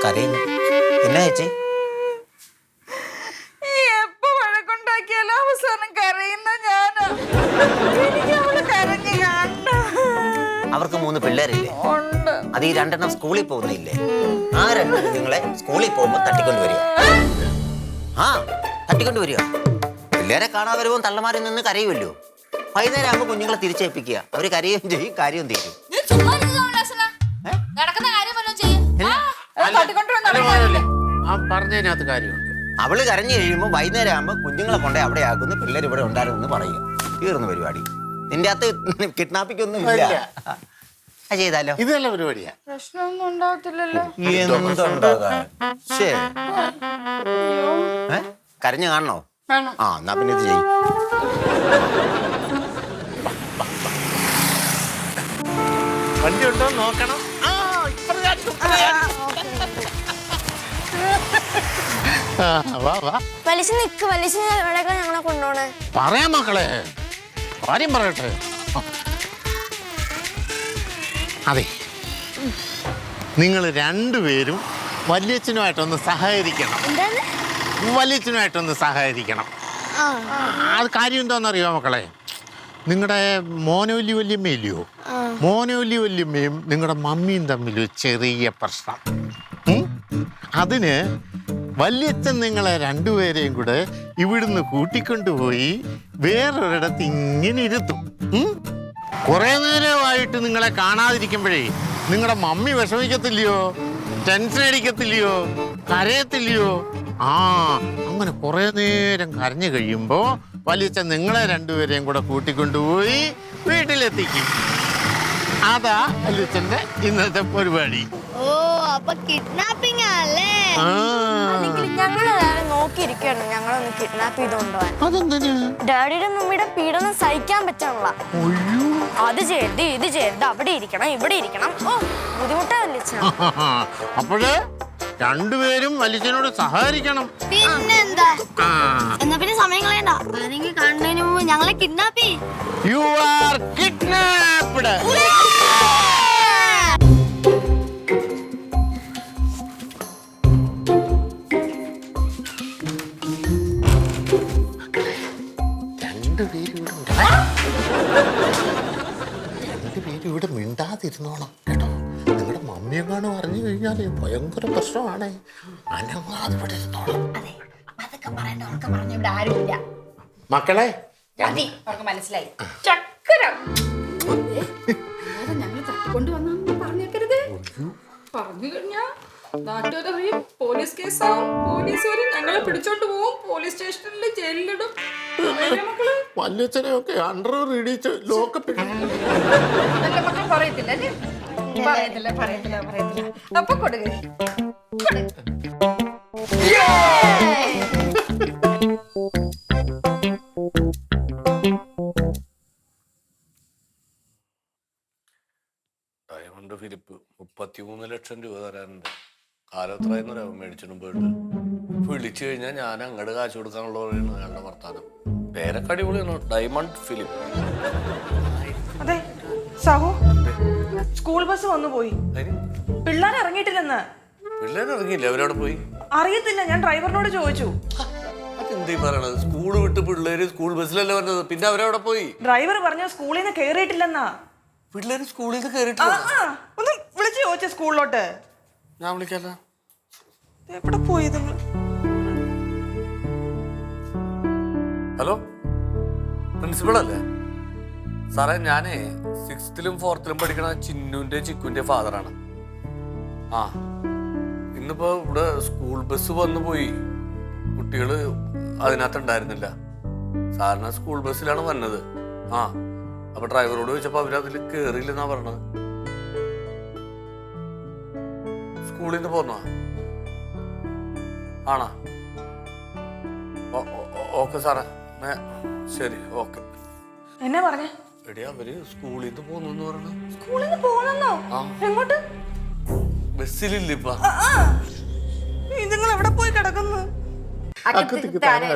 കരയുന്നു. എന്നാ ചേച്ചി? എപ്പോ വഴക്കുണ്ടാക്കിയാലും അവസാനം കരയുന്ന ഞാനാ. എനിക്ക് അവള് കരഞ്ഞു കാണണം. അവർക്ക് 3 പിള്ളേരില്ലേ? ഉണ്ട്. അത് ഈ 2 സ്കൂളിൽ പോകുന്നില്ലേ? ആ 2 കുഞ്ഞുങ്ങളെ സ്കൂളിൽ പോകുമ്പോ തട്ടിക്കൊണ്ട് വരിക. തട്ടിക്കൊണ്ട് വരിക. പിള്ളേരെ കാണാൻ വരുമ്പോ തള്ളമാരി നിന്ന് കരയുമല്ലോ. വൈകുന്നേരം ആകുമ്പോ കുഞ്ഞുങ്ങളെ തിരിച്ചേൽപ്പിക്കുക. അവര് കരയുകയും ചെയ്യും, കാര്യം തീരും. പറഞ്ഞതിനകത്ത് കാര്യമുണ്ട്. അവള് കരഞ്ഞു കഴിയുമ്പോ വൈകുന്നേരം ആകുമ്പോ കുഞ്ഞുങ്ങളെ കൊണ്ടേ അവിടെ ആക്കുന്നു, പിള്ളേർ ഇവിടെ ഉണ്ടായിരുന്നു പറയുക. തീർന്നു പരിപാടി. നിന്റെ അകത്ത് കിഡ്നാപ്പിക്കൊന്നും ഇല്ല. ചെയ്താലോ? ഇതല്ല പരിപാടിയാ. പ്രശ്നമൊന്നും ഉണ്ടാകത്തില്ലല്ലോ. എന്തുണ്ടാകാൻ? കരഞ്ഞു കാണണോ? എന്നാ പിന്നെ ഇത് ചെയ്യും. വണ്ടി ഉണ്ടോ നോക്കണം. ഞങ്ങളെ കൊണ്ടോണേ പറയാം മക്കളെ, കാര്യം പറയട്ടെ. അതെ, നിങ്ങൾ രണ്ടുപേരും വല്യച്ഛനുമായിട്ടൊന്ന് സഹകരിക്കണം. വല്യച്ഛനുമായിട്ടൊന്ന് സഹകരിക്കണം. അത് കാര്യം എന്താണെന്നറിയോ മക്കളെ? നിങ്ങളുടെ മോനോലി വല്യമ്മയില്ലയോ? മോനോലി വല്യമ്മയും നിങ്ങളുടെ മമ്മിയും തമ്മിൽ ചെറിയ പ്രശ്നം. അതിന് വല്യച്ഛൻ നിങ്ങളെ രണ്ടുപേരെയും കൂടെ ഇവിടുന്ന് കൂട്ടിക്കൊണ്ടുപോയി വേറൊരിടത്ത് ഇങ്ങനെ ഇരുത്തും. കുറെ നേരമായിട്ട് നിങ്ങളെ കാണാതിരിക്കുമ്പോഴേ നിങ്ങളുടെ മമ്മി വിഷമിക്കത്തില്ലയോ? ടെൻഷൻ അടിക്കത്തില്ലയോ? കരയത്തില്ലയോ? അങ്ങനെ കുറെ നേരം കരഞ്ഞു കഴിയുമ്പോ വല്യച്ഛൻ നിങ്ങളെ രണ്ടുപേരെയും കൂടെ കൂട്ടിക്കൊണ്ടുപോയി വീട്ടിലെത്തിക്കും. അതാ വല്യച്ഛന്റെ ഇന്നത്തെ പരിപാടി. അപ്പൊ കിഡ്നാപ്പിംഗ് അല്ലേ? ഞങ്ങള് നോക്കിയിരിക്കണം, ഞങ്ങളൊന്ന് കിഡ്നാപ്പ് ചെയ്തോണ്ടുപോവാൻ. അതെന്തിന്? ഡാഡിയുടെ മമ്മിയുടെ പീഡനം സഹിക്കാൻ പറ്റാനുള്ള. അത് ചെയ്ത് ഇത് ചെയ്ത് അവിടെ ഇരിക്കണം ഇവിടെ ഇരിക്കണം. ബുദ്ധിമുട്ടല്ലേ? അപ്പോഴ് രണ്ടുപേരും വല്യച്ഛനോട് സഹകരിക്കണം. പിന്നെന്താ? എന്നാ പിന്നെ സമയം കളയണ്ട, കാണുന്നതിന് മുമ്പ് ഞങ്ങളെ കിഡ്നാപ്പ് ചെയ്യ്. You are kidnapped. രണ്ടുപേരും ഇവിടെ മിണ്ടാതിരുന്നോണം കേട്ടോ. നിങ്ങളുടെ മമ്മിയെങ്ങാണ് പറഞ്ഞു കഴിഞ്ഞാലേ ഭയങ്കര പ്രശ്നമാണ്. അനങ്ങാതെ ഇവിടെ ഇരുന്നോണം. മക്കളെ മനസ്സിലായി. ചക്കരം ഞങ്ങൾ തട്ടിക്കൊണ്ടുവന്നു പറഞ്ഞേക്കരുത്. പറഞ്ഞു കഴിഞ്ഞാ നാട്ടുകാരറിയും, പോലീസ് കേസാവും. പോലീസ് വരും, ഞങ്ങളെ പിടിച്ചോണ്ട് പോവും, പോലീസ് സ്റ്റേഷനിൽ ജയിലിലിടും. വല്യച്ഛനെയൊക്കെ അണ്ടർ ഇടിച്ച് ലോക്കപ്പ്. പറയത്തില്ല അപ്പൊ കൊടുക്ക. ഡയമണ്ട് ഫിലിപ്പ് 33 ലക്ഷം രൂപ തരാനുണ്ട്. കാലത്രയെന്ന് മേടിച്ചിട്ടും പോയിട്ട് വിളിച്ചു കഴിഞ്ഞാൽ ഞാൻ അങ്ങോട്ട് കാശ് കൊടുക്കാനുള്ളവരാണ് അയാളുടെ വർത്താനം. പേരൊക്കെ അടിപൊളിയാണ്, ഡയമണ്ട് ഫിലിപ്പ്. അതെ സാഹു, സ്കൂൾ ബസ് വന്നു പോയി. പിള്ളേർ ഇറങ്ങിയിട്ടില്ലെന്ന്. പിള്ളേരിറങ്ങിയില്ല? അവരവിടെ പോയി അറിയത്തില്ല, ഞാൻ ഡ്രൈവറിനോട് ചോദിച്ചു. അതെന്തീ പറയണത്? സ്കൂള് വിട്ട് പിള്ളേര് സ്കൂൾ ബസ്സിലല്ലേ വന്നത്, പിന്നെ അവരവിടെ പോയി. ഡ്രൈവർ പറഞ്ഞു സ്കൂളിൽ നിന്ന് കേറിയിട്ടില്ലെന്നാ. പിള്ളേര് സ്കൂളിൽ നിന്ന് കേറിയിട്ടില്ല? ഒന്ന് വിളിച്ചു ചോദിച്ച സ്കൂളിലോട്ട്. ഞാൻ വിളിക്കല്ല. എവിടെ പോയി നിങ്ങൾ? ഹലോ, പ്രിൻസിപ്പൾ അല്ലേ സാറേ? ഞാനേ 6th-ലും 4th-ലും പഠിക്കണ ചിന്നുന്റെ ചിക്കുന്റെ ഫാദറാണ്. ഇന്നിപ്പോ ഇവിടെ സ്കൂൾ ബസ് വന്നു പോയി. കുട്ടികള് അതിനകത്ത് ഉണ്ടായിരുന്നില്ല. സാറിന് സ്കൂൾ ബസ്സിലാണ് വന്നത്. അപ്പൊ ഡ്രൈവറോട് ചോദിച്ചപ്പോ അവരതിൽ കേറിയില്ലെന്നാ പറഞ്ഞത്. സ്കൂളിൽ നിന്ന് പോന്നോ? ആണോ? ഓക്കെ സാറേ, ശരി, ഓക്കെ. എന്നാ പറഞ്ഞേ? എടിയാ, അവര് സ്കൂളിൽ നിന്ന് പോന്നു പറഞ്ഞു. സ്കൂളിൽ നിന്ന് പോണെന്നോ? എങ്ങോട്ട്? ബസ്സിലില്ല ഇപ്പൊ. നിങ്ങൾ എവിടെ പോയി കിടക്കുന്നു? അക്കത്തിക്ക് താനെ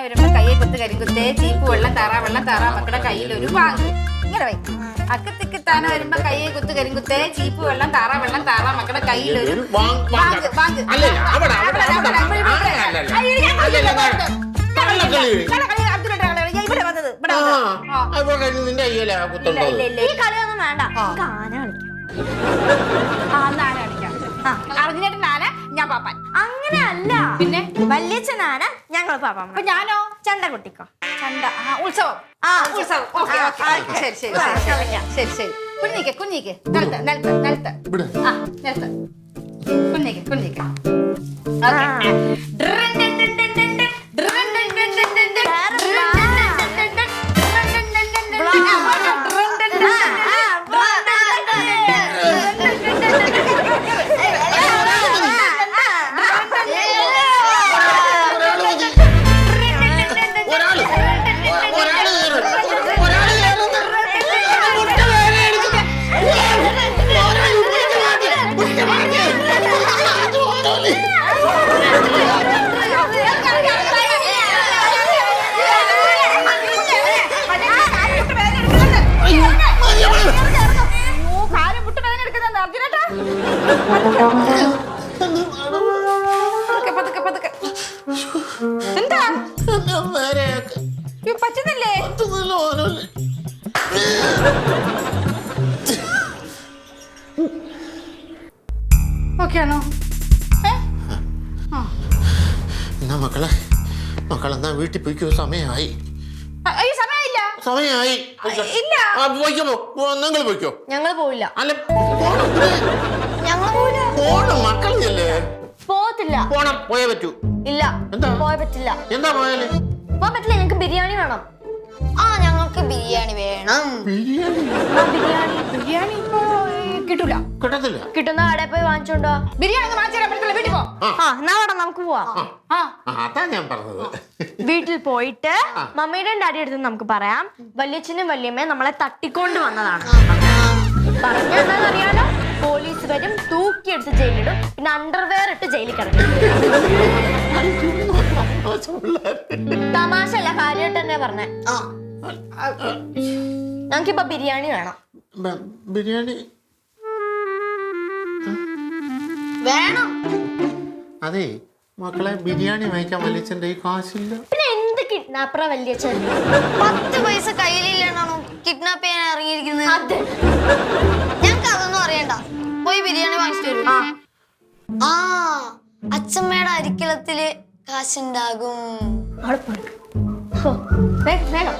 വരുമ്പോ കയ്യെ കുത്ത് കരിക്കുത്തേ ചീപ്പ് വെള്ളം താറാ മക്കളുടെ കയ്യിൽ ഒരു വാങ്ങ് ഇങ്ങനെ വയ്ക്കും. അക്കത്തിക്കത്താന വരുമ്പോ കയ്യെ കുത്ത് കരിങ്കുത്തേ ചീപ്പ് വെള്ളം താറാ വെള്ളം താറാ മക്കളുടെ കയ്യിലൊരു ബാങ്ക് ബാങ്ക് നിന്റെ അയ്യല കുത്തുണ്ടോ? ഈ കളിയൊന്നും വേണ്ട, നമുക്ക് ആന കളിക്കാം. അറിഞ്ഞിട്ട് ആന ഞാൻ പാപ്പാൻ. അങ്ങനെയല്ല, പിന്നെ വല്യച്ഛൻ ആന, ഞങ്ങൾ പാപ്പാ. അപ്പൊ ഞാനോ? ചണ്ട കുട്ടിക്കോ? ചണ്ട. ഉത്സവം. ഉത്സവം. ഓക്കെ ശരി ശരി ശരി ശരി. കുഞ്ഞിക്ക് കുഞ്ഞിക്ക് നിലത്ത് നിലത്ത് നിലത്ത് നിലത്ത് കുഞ്ഞിക്ക് കുഞ്ഞിക്ക്. എന്താ പറ്റുന്നില്ലേ? ഓക്കെയാണോ? എന്നാ മക്കളെന്നാ വീട്ടിൽ പോയിക്കോ, സമയമായി. സമയമായി. ഇല്ല. നിങ്ങൾ പോയിക്കോ. ഞങ്ങൾ പോവില്ല. അല്ല ഞങ്ങൾ പോവില്ല. പോണം, മക്കളില്ലേ? പോകത്തില്ല. പോണം, പോയേ പറ്റൂ. ഇല്ല, എന്താ പോയ പറ്റില്ല. എന്താ പോയാല്? പോകാൻ പറ്റില്ല, ഞങ്ങൾക്ക് ബിരിയാണി വേണം. ഞങ്ങൾക്ക് ബിരിയാണി വേണം. ബിരിയാണി ബിരിയാണി ഇപ്പൊ കിട്ടൂല. കിട്ടത്തില്ല. കിട്ടുന്ന കടയിൽ പോയി വാങ്ങിച്ചോണ്ടോ. ബിരിയാണി വാങ്ങിച്ചാൽ വീട്ടിൽ പോ. എന്നാ വേണം, നമുക്ക് പോവാം. അതാ ഞാൻ പറഞ്ഞത്. വീട്ടിൽ പോയിട്ട് മമ്മിയുടെ ഡാഡി അടുത്ത് നമുക്ക് പറയാം, വല്യച്ഛനും വല്യമ്മയും നമ്മളെ തട്ടിക്കൊണ്ട് വന്നതാണ്. പറഞ്ഞറിയാലോ, പോലീസ് വരും, തൂക്കിയെടുത്ത് ജയിലിടും, പിന്നെ അണ്ടർവെയർ ഇട്ട് ജയിലിൽ കിടക്കും. തമാശ അല്ല, കാര്യമായിട്ട് തന്നെ പറഞ്ഞേ. ഞങ്ങൾക്കിപ്പൊ ബിരിയാണി വേണം. ബിരിയാണി വേണം. അതെ മക്കളെ, ബിരിയാണി വാങ്ങിക്കാൻ വലിയച്ഛൻ്റെ ഈ കാശില്ല. പിന്നെ എന്ത് കിഡ്നാപ്പറ വല്യച്ഛൻ? 10 പൈസ കയ്യിലില്ലാണോ കിഡ്നാപ്പ് ചെയ്യാൻ ഇറങ്ങിയിരിക്കുന്നത്? അതെ. ഞങ്ങൾക്ക് അതൊന്നും അറിയണ്ട, പോയി ബിരിയാണി വാങ്ങിച്ചിട്ട് വരും. ആ അച്ഛമ്മയുടെ അരിക്കളത്തില് കാശുണ്ടാകും. വേഗം.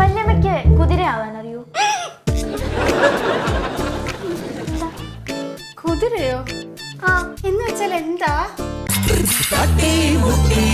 വല്യമ്മയ്ക്ക് കുതിരയാവാൻ അറിയോ? കുതിരയോ? എന്ന് വെച്ചാൽ എന്താ? തട്ടി മുട്ടി